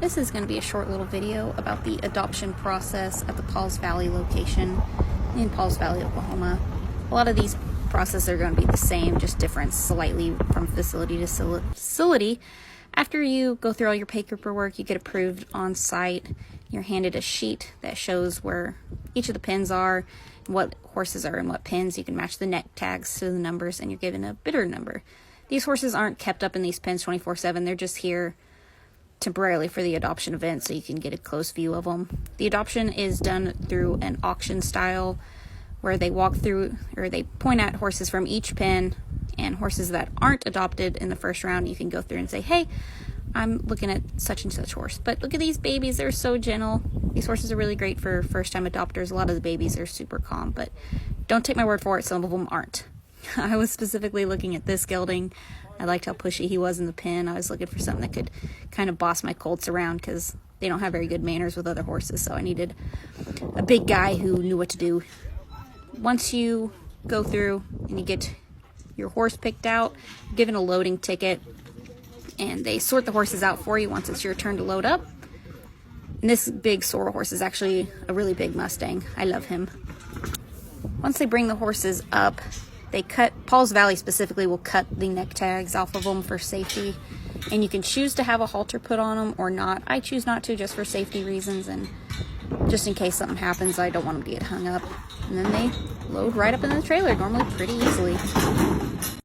This is going to be a short little video about the adoption process at the Pauls Valley location in Pauls Valley, Oklahoma. A lot of these processes are going to be the same, just different slightly from facility to facility. After you go through all your paperwork, you get approved on site. You're handed a sheet that shows where each of the pins are, what horses are in what pins. You can match the neck tags to the numbers, and you're given a bidder number. These horses aren't kept up in these pins 24/7. They're just here temporarily for the adoption event so you can get a close view of them. The adoption is done through an auction style where they walk through, or they point at horses from each pen, and horses that aren't adopted in the first round, you can go through and say, hey, I'm looking at such and such horse, but look at these babies, they're so gentle. These horses are really great for first-time adopters. A lot of the babies are super calm, but don't take my word for it, some of them aren't. I was specifically looking at this gelding. I liked how pushy he was in the pen. I was looking for something that could kind of boss my colts around because they don't have very good manners with other horses, so I needed a big guy who knew what to do. Once you go through and you get your horse picked out, you're given a loading ticket, and they sort the horses out for you once it's your turn to load up. And this big sorrel horse is actually a really big Mustang. I love him. Once they bring the horses up, they cut, Pauls Valley specifically will cut the neck tags off of them for safety, and you can choose to have a halter put on them or not. I choose not to, just for safety reasons, and just in case something happens, I don't want them to get hung up. And then they load right up in the trailer, normally pretty easily.